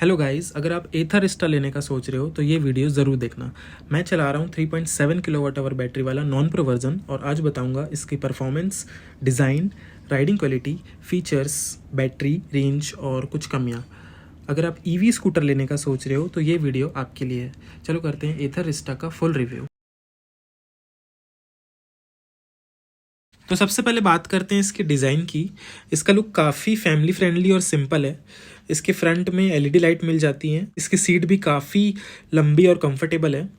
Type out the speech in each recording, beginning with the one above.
Hello guys, अगर आप एथर स्टा लेने का सोच रहे हो तो ये वीडियो ज़रूर देखना। मैं चला रहा हूँ 3.7 किलोवाट आवर बैटरी वाला नॉन प्रो वर्जन और आज बताऊँगा इसकी performance, design, riding quality, features, battery range और कुछ कमियाँ। अगर आप ईवी स्कूटर लेने का सोच रहे हो तो ये वीडियो आपके लिए है। चलो करते हैं एथर स्टा का फुल रिव्यू। तो सबसे पहले बात करते हैं इसके डिज़ाइन की। इसका लुक काफ़ी फैमिली फ्रेंडली और सिंपल है। इसके फ्रंट में एलईडी लाइट मिल जाती हैं। इसकी सीट भी काफ़ी लंबी और कंफर्टेबल है।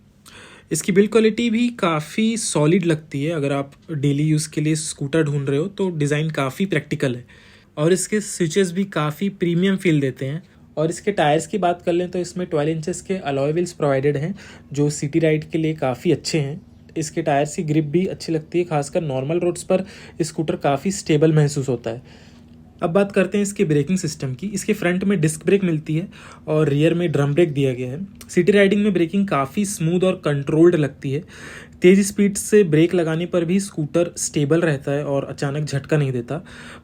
इसकी बिल्ड क्वालिटी भी काफ़ी सॉलिड लगती है। अगर आप डेली यूज़ के लिए स्कूटर ढूंढ रहे हो तो डिज़ाइन काफ़ी प्रैक्टिकल है और इसके स्विचेस भी काफ़ी प्रीमियम फील देते हैं। और इसके टायर्स की बात कर लें तो इसमें 12 इंचेस के अलॉय व्हील्स प्रोवाइडेड हैं जो सिटी राइड के लिए काफ़ी अच्छे हैं। इसके टायर्स की ग्रिप भी अच्छी लगती है, खासकर नॉर्मल रोड्स पर स्कूटर काफ़ी स्टेबल महसूस होता है। अब बात करते हैं इसके ब्रेकिंग सिस्टम की। इसके फ्रंट में डिस्क ब्रेक मिलती है और रियर में ड्रम ब्रेक दिया गया है। सिटी राइडिंग में ब्रेकिंग काफ़ी स्मूथ और कंट्रोल्ड लगती है। तेज़ स्पीड से ब्रेक लगाने पर भी स्कूटर स्टेबल रहता है और अचानक झटका नहीं देता।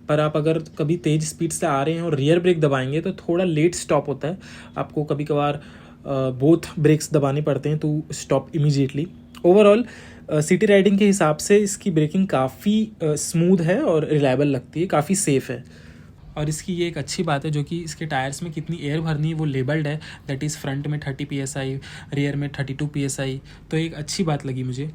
पर आप अगर कभी तेज़ स्पीड से आ रहे हैं और रियर ब्रेक दबाएंगे तो थोड़ा लेट स्टॉप होता है। आपको कभी कभार बोथ ब्रेक्स दबाने पड़ते हैं तो stop immediately. Overall city riding के हिसाब से इसकी ब्रेकिंग काफ़ी स्मूथ है और रिलायबल लगती है, काफ़ी सेफ़ है। और इसकी ये एक अच्छी बात है जो कि इसके टायर्स में कितनी एयर भरनी है वो लेबल्ड है। दैट इज़ फ्रंट में 30 PSI, रियर में 32 PSI। तो एक अच्छी बात लगी मुझे।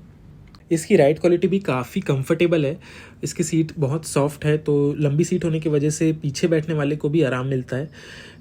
इसकी राइड क्वालिटी भी काफ़ी कंफर्टेबल है। इसकी सीट बहुत सॉफ्ट है तो लंबी सीट होने की वजह से पीछे बैठने वाले को भी आराम मिलता है।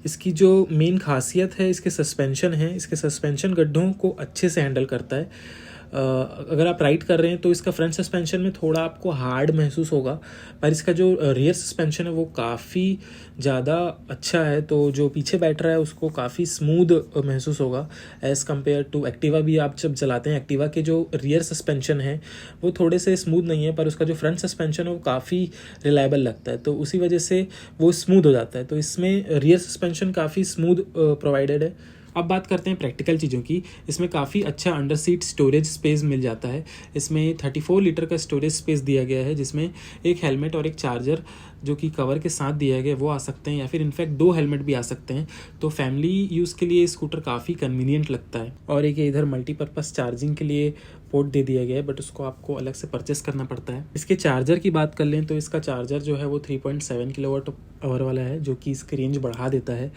इसकी जो मेन खासियत है इसके सस्पेंशन है। इसके सस्पेंशन गड्ढों को अच्छे से हैंडल करता है। अगर आप राइड कर रहे हैं तो इसका फ्रंट सस्पेंशन में थोड़ा आपको हार्ड महसूस होगा, पर इसका जो रियर सस्पेंशन है वो काफ़ी ज़्यादा अच्छा है। तो जो पीछे बैठ रहा है उसको काफ़ी स्मूथ महसूस होगा एज़ कम्पेयर टू एक्टिवा। भी आप जब चलाते हैं एक्टिवा के जो रियर सस्पेंशन है वो थोड़े से स्मूथ नहीं है, पर उसका जो फ्रंट सस्पेंशन है वो काफ़ी रिलायबल लगता है, तो उसी वजह से वो स्मूथ हो जाता है। तो इसमें रियर सस्पेंशन काफ़ी स्मूथ प्रोवाइडेड है। अब बात करते हैं प्रैक्टिकल चीज़ों की। इसमें काफ़ी अच्छा अंडर सीट स्टोरेज स्पेस मिल जाता है। इसमें 34 लीटर का स्टोरेज स्पेस दिया गया है जिसमें एक हेलमेट और एक चार्जर जो कि कवर के साथ दिया गया है वो आ सकते हैं, या फिर इनफैक्ट 2 हेलमेट भी आ सकते हैं। तो फैमिली यूज़ के लिए स्कूटर काफ़ी कन्वीनियंट लगता है। और एक इधर मल्टीपर्पज़ चार्जिंग के लिए पोर्ट दे दिया गया है, बट उसको आपको अलग से परचेस करना पड़ता है। इसके चार्जर की बात कर लें तो इसका चार्जर जो है वो 3.7 किलोवाट आवर वाला है जो कि इसकी रेंज बढ़ा देता है।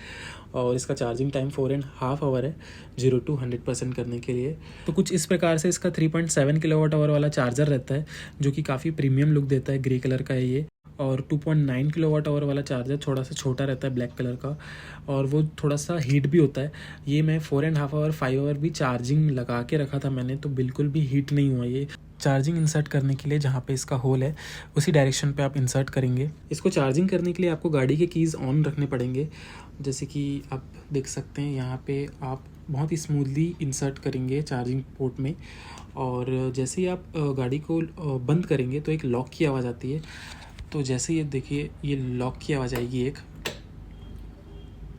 और इसका चार्जिंग टाइम 4.5 आवर है 0 to 100% करने के लिए। तो कुछ इस प्रकार से इसका 3.7 किलोवाट आवर वाला चार्जर रहता है जो कि काफ़ी प्रीमियम लुक देता है। ग्रे कलर का है ये। और 2.9 किलोवाट आवर वाला चार्जर थोड़ा सा छोटा रहता है, ब्लैक कलर का, और वो थोड़ा सा हीट भी होता है। ये मैं 4.5 आवर 5 आवर भी चार्जिंग लगा के रखा था मैंने, तो बिल्कुल भी हीट नहीं हुआ ये। चार्जिंग इंसर्ट करने के लिए जहाँ पे इसका होल है उसी डायरेक्शन पे आप इंसर्ट करेंगे। इसको चार्जिंग करने के लिए आपको गाड़ी के कीज़ ऑन रखने पड़ेंगे, जैसे कि आप देख सकते हैं यहाँ पे आप बहुत ही स्मूथली इंसर्ट करेंगे चार्जिंग पोर्ट में। और जैसे ही आप गाड़ी को बंद करेंगे तो एक लॉक की आवाज़ आती है। तो जैसे ये देखिए ये लॉक की आवाज़ आएगी एक,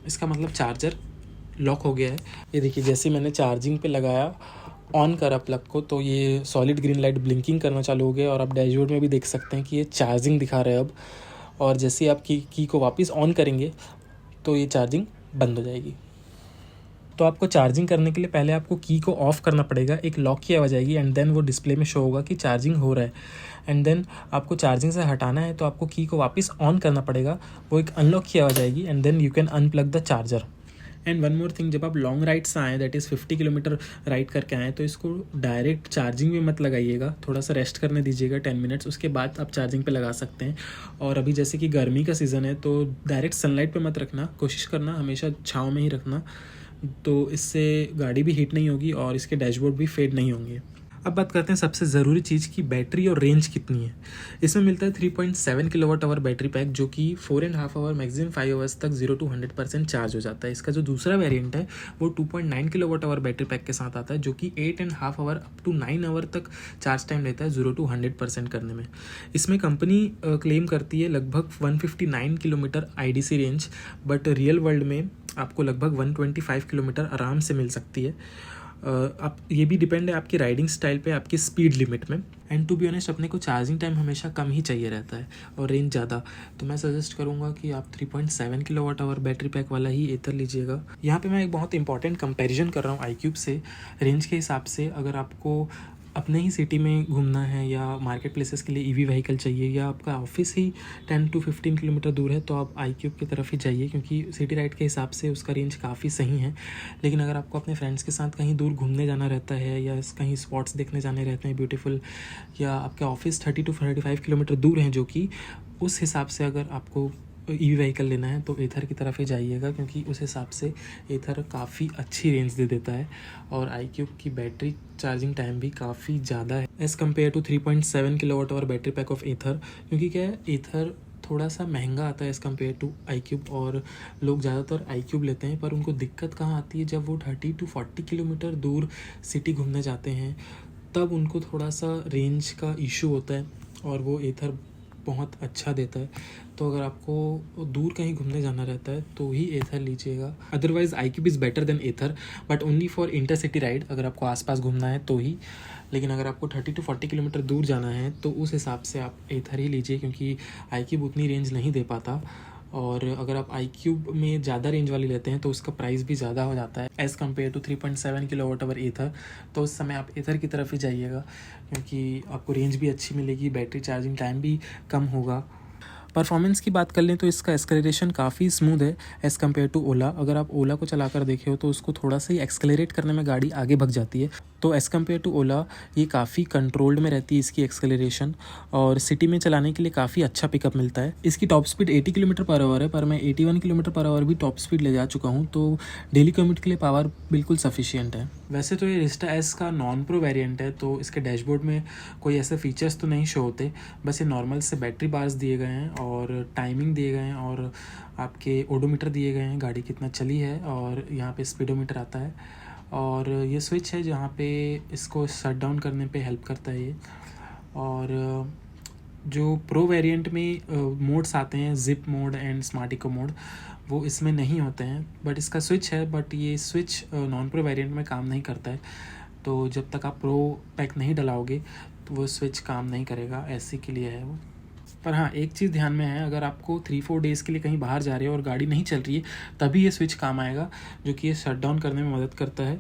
इसका मतलब चार्जर लॉक हो गया है। ये देखिए जैसे मैंने चार्जिंग पे लगाया, ऑन करा प्लग को, तो ये सॉलिड ग्रीन लाइट ब्लिंकिंग करना चालू हो गया और आप डैशबोर्ड में भी देख सकते हैं कि ये चार्जिंग दिखा रहा है अब। और जैसे ही आप की को वापस ऑन करेंगे तो ये चार्जिंग बंद हो जाएगी। तो आपको चार्जिंग करने के लिए पहले आपको की को ऑफ़ करना पड़ेगा, एक लॉक की आवाज़ आएगी एंड देन वो डिस्प्ले में शो होगा कि चार्जिंग हो रहा है। एंड देन आपको चार्जिंग से हटाना है तो आपको की को वापस ऑन करना पड़ेगा, वो एक अनलॉक की आवाज़ आएगी and then you can unplug the charger. And one more thing, जब आप लॉन्ग राइड से आएँ, दैट इज़ 50 किलोमीटर राइड करके आएँ, तो इसको डायरेक्ट चार्जिंग में मत लगाइएगा, थोड़ा सा रेस्ट करने दीजिएगा 10 मिनट्स, उसके बाद आप चार्जिंग पे लगा सकते हैं। और अभी जैसे कि गर्मी का सीज़न है तो डायरेक्ट सनलाइट पे मत रखना, कोशिश करना हमेशा छाँव में ही रखना, तो इससे गाड़ी भी हीट नहीं होगी और इसके डैशबोर्ड भी फेड नहीं होंगे। अब बात करते हैं सबसे ज़रूरी चीज़ की, बैटरी और रेंज कितनी है। इसमें मिलता है 3.7 किलोवाट आवर बैटरी पैक जो कि 4.5 आवर मैक्सिमम 5 आवर्स तक 0 to 100% चार्ज हो जाता है। इसका जो दूसरा वेरिएंट है वो 2.9 किलोवाट आवर बैटरी पैक के साथ आता है जो कि 8.5 आवर अप टू 9 आवर तक चार्ज टाइम लेता है 0 to 100% करने में। इसमें कंपनी क्लेम करती है लगभग 159 kilometre IDC range, but real world में आपको लगभग 125 किलोमीटर आराम से मिल सकती है। आप ये भी डिपेंड है आपकी राइडिंग स्टाइल पे, आपकी स्पीड लिमिट में। एंड टू बी ऑनेस्ट अपने को चार्जिंग टाइम हमेशा कम ही चाहिए रहता है और रेंज ज़्यादा, तो मैं सजेस्ट करूँगा कि आप 3.7 किलोवाट आवर बैटरी पैक वाला ही एथर लीजिएगा। यहाँ पे मैं एक बहुत इंपॉर्टेंट कंपैरिजन कर रहा हूँ iQube से रेंज के हिसाब से। अगर आपको अपने ही सिटी में घूमना है या मार्केट प्लेसेस के लिए ईवी व्हीकल चाहिए, या आपका ऑफिस ही 10 to 15 किलोमीटर दूर है, तो आप iQube की तरफ ही जाइए, क्योंकि सिटी राइड के हिसाब से उसका रेंज काफ़ी सही है। लेकिन अगर आपको अपने फ्रेंड्स के साथ कहीं दूर घूमने जाना रहता है या कहीं स्पॉट्स देखने जाने रहते हैं ब्यूटीफुल, या आपके ऑफिस 30 to 35 किलोमीटर दूर हैं, जो कि उस हिसाब से अगर आपको ईवी व्हीकल लेना है तो एथर की तरफ ही जाइएगा, क्योंकि उस हिसाब से एथर काफ़ी अच्छी रेंज दे देता है और iQube की बैटरी चार्जिंग टाइम भी काफ़ी ज़्यादा है as compare to 3.7 kilowatt hour battery pack of Ather. क्योंकि क्या है, एथर थोड़ा सा महंगा आता है एज़ कम्पेयर टू iQube, और लोग ज़्यादातर iQube लेते हैं, पर उनको दिक्कत कहाँ आती है, जब वो 30 to 40 किलोमीटर दूर सिटी घूमने जाते हैं तब उनको थोड़ा सा रेंज का इशू होता है, और वो एथर बहुत अच्छा देता है। तो अगर आपको दूर कहीं घूमने जाना रहता है तो ही एथर लीजिएगा। Otherwise iQube is better than Ather, but only for intercity ride, अगर आपको आसपास घूमना है तो ही। लेकिन अगर आपको 30 to 40 किलोमीटर दूर जाना है तो उस हिसाब से आप एथर ही लीजिए, क्योंकि iQube उतनी रेंज नहीं दे पाता। और अगर आप iQube में ज़्यादा रेंज वाली लेते हैं तो उसका प्राइस भी ज़्यादा हो जाता है as compare to 3.7 kilowatt hour Ather. तो उस समय आप एथर की तरफ ही जाइएगा, क्योंकि आपको रेंज भी अच्छी मिलेगी, बैटरी चार्जिंग टाइम भी कम होगा। परफॉर्मेंस की बात कर लें तो इसका एक्सेलरेशन काफ़ी स्मूथ है एज़ कम्पेयर टू ओला। अगर आप ओला को चला कर देखे हो तो उसको थोड़ा सा ही एक्सेलरेट करने में गाड़ी आगे भग जाती है, तो एज़ कम्पेयर टू ओला ये काफ़ी कंट्रोल्ड में रहती है इसकी एक्सेलरेशन, और सिटी में चलाने के लिए काफ़ी अच्छा पिकअप मिलता है। इसकी top speed 80 kilometre per hour है, पर मैं 81 किलोमीटर पर आवर भी टॉप स्पीड ले जा चुका हूँ, तो डेली कम्यूट के लिए पावर बिल्कुल सफिशियंट है। वैसे तो ये रिस्टा एस का नॉन प्रो वेरिएंट है, तो इसके डैशबोर्ड में कोई ऐसे फीचर्स तो नहीं शो होते, बस ये नॉर्मल से बैटरी बार्स दिए गए हैं और टाइमिंग दिए गए हैं और आपके ओडोमीटर दिए गए हैं, गाड़ी कितना चली है, और यहाँ पे स्पीडोमीटर आता है, और ये स्विच है जहाँ पे इसको शट डाउन करने पे हेल्प करता है ये। और जो प्रो वेरिएंट में मोड्स आते हैं, zip mode and smart eco mode, वो इसमें नहीं होते हैं, बट इसका स्विच है, बट ये स्विच नॉन प्रो वेरिएंट में काम नहीं करता है। तो जब तक आप प्रो पैक नहीं डलाओगे तो वो स्विच काम नहीं करेगा, ऐसे के लिए है वो। पर हाँ, एक चीज़ ध्यान में है, अगर आपको 3-4 डेज़ के लिए कहीं बाहर जा रहे हो और गाड़ी नहीं चल रही है तभी ये स्विच काम आएगा, जो कि ये शट डाउन करने में मदद करता है।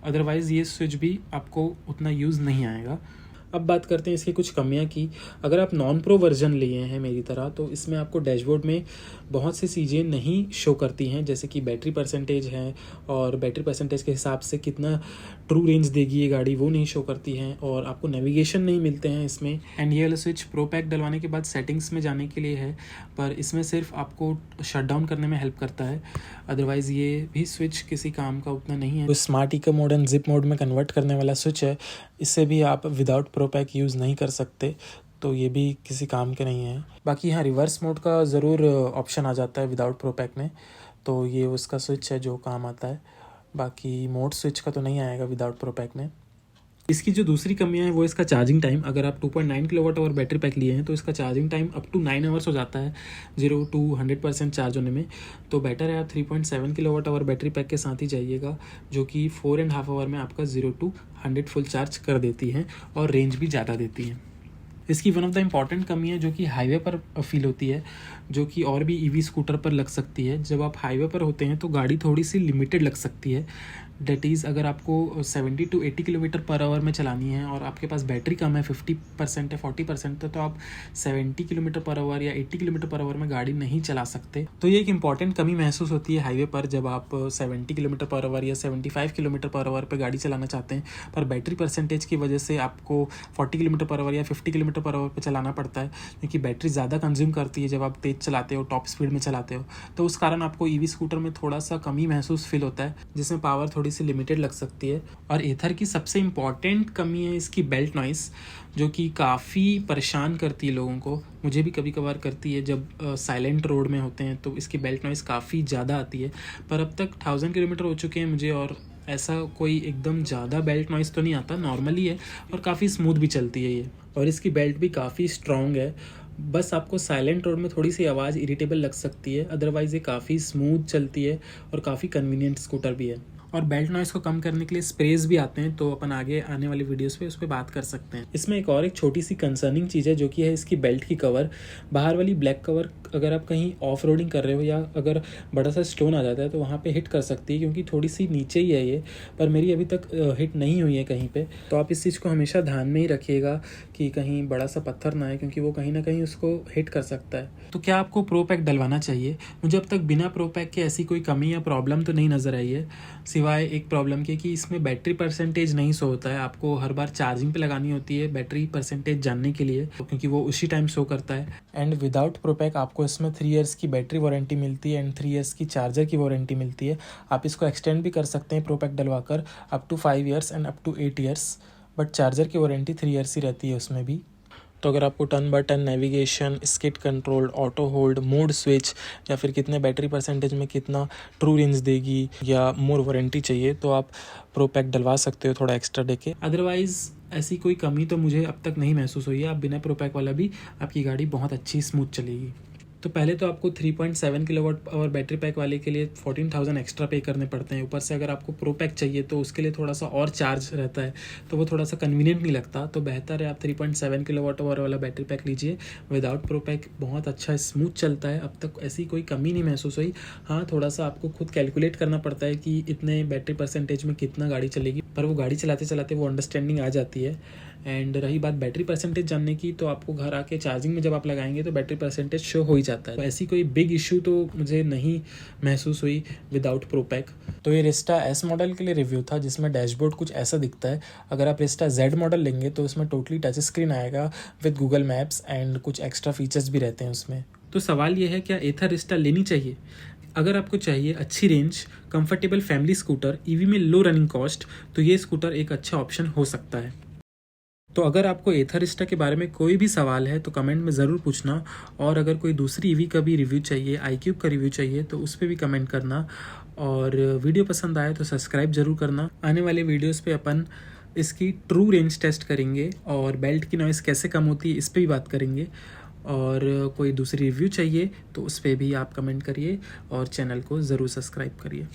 अदरवाइज़ ये स्विच भी आपको उतना यूज़ नहीं आएगा। अब बात करते हैं इसकी कुछ कमियां की। अगर आप नॉन प्रो वर्जन लिए हैं मेरी तरह, तो इसमें आपको डैशबोर्ड में बहुत सी चीज़ें नहीं शो करती हैं, जैसे कि बैटरी परसेंटेज है, और बैटरी परसेंटेज के हिसाब से कितना ट्रू रेंज देगी ये गाड़ी वो नहीं शो करती हैं, और आपको नेविगेशन नहीं मिलते हैं इसमें। एंड ये वाला स्विच प्रो पैक डलवाने के बाद सेटिंग्स में जाने के लिए है, पर इसमें सिर्फ आपको शट डाउन करने में हेल्प करता है। अदरवाइज़ ये भी स्विच किसी काम का उतना नहीं है। तो smart eco mode and zip mode में कन्वर्ट करने वाला स्विच है, इससे भी आप विदाउट प्रो पैक यूज़ नहीं कर सकते, तो ये भी किसी काम के नहीं है। बाकी यहाँ रिवर्स मोड का ज़रूर ऑप्शन आ जाता है विदाउट प्रो पैक में, तो ये उसका स्विच है जो काम आता है। बाकी मोड स्विच का तो नहीं आएगा विदाउट प्रो पैक में। इसकी जो दूसरी कमियां है वो इसका चार्जिंग टाइम। अगर आप 2.9 किलोवाट आवर बैटरी पैक लिए हैं तो इसका charging time up to 9 hours हो जाता है 0 to 100% चार्ज होने में। तो बेटर है आप 3.7 किलोवाट आवर बैटरी पैक के साथ ही जाइएगा, जो कि 4.5 आवर में आपका 0 to 100 फुल चार्ज कर देती है और रेंज भी ज़्यादा देती है। इसकी वन ऑफ द इम्पॉर्टेंट कमी है जो कि हाईवे पर फील होती है, जो कि और भी ईवी स्कूटर पर लग सकती है। जब आप हाईवे पर होते हैं तो गाड़ी थोड़ी सी लिमिटेड लग सकती है। डेट इज़ अगर आपको 70 to 80 किलोमीटर पर आवर में चलानी है और आपके पास बैटरी कम है, 50% है, 40% है, तो आप 70 किलोमीटर पर आवर या 80 किलोमीटर पर आवर में गाड़ी नहीं चला सकते। तो ये एक इंपॉर्टेंट कमी महसूस होती है हाईवे पर, जब आप 70 किलोमीटर पर आवर या 75 किलोमीटर पर आवर पर गाड़ी चलाना चाहते हैं, पर बैटरी परसेंटेज की वजह से आपको 40 किलोमीटर पर आवर या 50 किलोमीटर पर आवर पर चलाना पड़ता है, क्योंकि बैटरी ज़्यादा कंज्यूम करती है जब आप तेज़ चलाते हो, टॉप स्पीड में चलाते हो। तो उस कारण आपको ईवी स्कूटर में थोड़ा सा कमी महसूस फील होता है, जिसमें पावर थोड़ी सी लिमिटेड लग सकती है। और एथर की सबसे इम्पॉर्टेंट कमी है इसकी बेल्ट नॉइस, जो कि काफ़ी परेशान करती है लोगों को। मुझे भी कभी कभार करती है जब साइलेंट रोड में होते हैं, तो इसकी बेल्ट नॉइस काफ़ी ज़्यादा आती है। पर अब तक 1000 किलोमीटर हो चुके हैं मुझे, और ऐसा कोई एकदम ज़्यादा बेल्ट नॉइस तो नहीं आता, नॉर्मली है और काफ़ी स्मूथ भी चलती है ये। और इसकी बेल्ट भी काफ़ी स्ट्रॉन्ग है। बस आपको साइलेंट रोड में थोड़ी सी आवाज़ इरिटेबल लग सकती है, अदरवाइज़ ये काफ़ी स्मूथ चलती है और काफ़ी कन्वीनियंट स्कूटर भी है। और बेल्ट नॉइस को कम करने के लिए स्प्रेज भी आते हैं, तो अपन आगे आने वाली वीडियोस पे उस पर बात कर सकते हैं। इसमें एक छोटी सी कंसर्निंग चीज़ है जो कि है इसकी बेल्ट की कवर। बाहर वाली ब्लैक कवर अगर आप कहीं ऑफ रोडिंग कर रहे हो या अगर बड़ा सा स्टोन आ जाता है तो वहाँ पे हिट कर सकती है, क्योंकि थोड़ी सी नीचे ही है ये, पर मेरी अभी तक हिट नहीं हुई है कहीं पे। तो आप इस चीज़ को हमेशा ध्यान में ही रखिएगा कि कहीं बड़ा सा पत्थर ना है, क्योंकि वो कहीं ना कहीं उसको हिट कर सकता है। तो क्या आपको प्रो पैक डलवाना चाहिए? मुझे अब तक बिना प्रो पैक के ऐसी कोई कमी या प्रॉब्लम तो नहीं नज़र आई है, सिवाय एक प्रॉब्लम के कि इसमें बैटरी परसेंटेज नहीं शो होता है। आपको हर बार चार्जिंग पे लगानी होती है बैटरी परसेंटेज जानने के लिए, क्योंकि वो उसी टाइम शो करता है। एंड विदाउट प्रो पैक आपको इसमें 3 इयर्स की बैटरी वारंटी मिलती है एंड 3 इयर्स की चार्जर की वारंटी मिलती है। आप इसको एक्सटेंड भी कर सकते हैं प्रो पैक डलवाकर up to 5 years and up to 8 years, but charger की वारंटी 3 इयर्स ही रहती है उसमें भी। तो अगर आपको turn by turn navigation, skid control, auto hold, mode switch या फिर कितने बैटरी परसेंटेज में कितना ट्रू रेंज देगी या मोर वारंटी चाहिए, तो आप प्रो पैक डलवा सकते हो थोड़ा एक्स्ट्रा देके। अदरवाइज़ ऐसी कोई कमी तो मुझे अब तक नहीं महसूस हुई है। आप बिना प्रो पैक वाला भी आपकी गाड़ी बहुत अच्छी स्मूथ चलेगी। तो पहले तो आपको 3.7 किलोवाट आवर बैटरी पैक वाले के लिए 14,000 एक्स्ट्रा पे करने पड़ते हैं। ऊपर से अगर आपको प्रो पैक चाहिए तो उसके लिए थोड़ा सा और चार्ज रहता है, तो वो थोड़ा सा कन्वीनियंट नहीं लगता। तो बेहतर है आप 3.7 किलोवाट आवर वाला बैटरी पैक लीजिए। विदाउट प्रो पैक बहुत अच्छा स्मूथ चलता है, अब तक ऐसी कोई कमी नहीं महसूस हुई। हाँ, थोड़ा सा आपको खुद कैलकुलेट करना पड़ता है कि इतने बैटरी परसेंटेज में कितना गाड़ी चलेगी, पर वो गाड़ी चलाते चलाते वो अंडरस्टैंडिंग आ जाती है। एंड रही बात बैटरी परसेंटेज जानने की, तो आपको घर आके चार्जिंग में जब आप लगाएंगे तो बैटरी परसेंटेज शो हो ही जाता है। तो ऐसी कोई बिग इशू तो मुझे नहीं महसूस हुई विदाउट प्रो पैक। तो ये रिस्टा एस मॉडल के लिए रिव्यू था, जिसमें डैशबोर्ड कुछ ऐसा दिखता है। अगर आप रिस्टा जेड मॉडल लेंगे तो उसमें टोटली टच स्क्रीन आएगा विद गूगल मैप्स एंड कुछ एक्स्ट्रा फीचर्स भी रहते हैं उसमें। तो सवाल ये है, क्या एथर रिस्टा लेनी चाहिए? अगर आपको चाहिए अच्छी range, comfortable family scooter, EV में लो रनिंग कॉस्ट, तो ये स्कूटर एक अच्छा ऑप्शन हो सकता है। तो अगर आपको एथर रिस्टा के बारे में कोई भी सवाल है तो कमेंट में ज़रूर पूछना, और अगर कोई दूसरी ईवी का भी रिव्यू चाहिए, iQube का रिव्यू चाहिए, तो उस पर भी कमेंट करना। और वीडियो पसंद आए तो सब्सक्राइब ज़रूर करना। आने वाले वीडियोस पे अपन इसकी ट्रू रेंज टेस्ट करेंगे और बेल्ट की नॉइस कैसे कम होती है इस पर भी बात करेंगे। और कोई दूसरी रिव्यू चाहिए तो उस पर भी आप कमेंट करिए और चैनल को ज़रूर सब्सक्राइब करिए।